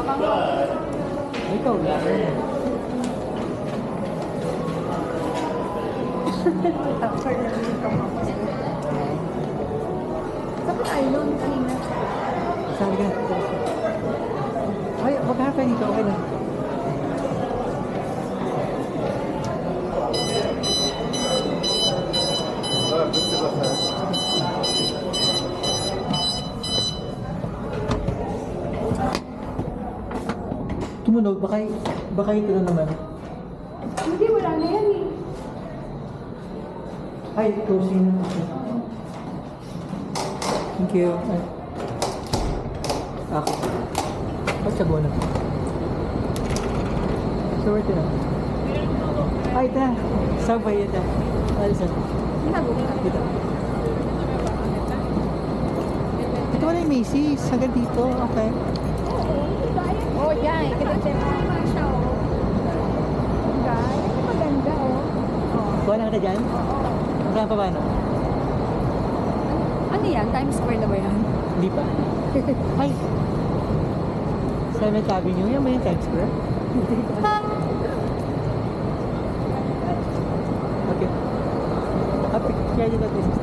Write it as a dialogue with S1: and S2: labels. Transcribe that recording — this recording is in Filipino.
S1: Ikaw lang.
S2: Sabi tayo noon kanina.
S1: Sabi ka. Ay, magkakape dito. Okay lang. Tumunog, baka ito na naman.
S2: Hindi, wala na yan eh.
S1: Ay, closing na. Thank you. Ay. Ako. Ba't sa bono? So, where ito na? Ay, ito na. Sabay ito. Alisan. Dito. Ito wala yung Macy's. Hanggang dito. Okay.
S2: Oh, yan. Kita-check naman siya, oh. Guys, maganda, oh.
S1: Kuha lang kita dyan? Saan pa ba, no?
S2: Ano yan? Times Square na ba yan?
S1: Hindi pa. Ay! 7th Avenue. Yan ba yung Times Square? Okay. Happy. Kaya dito natin.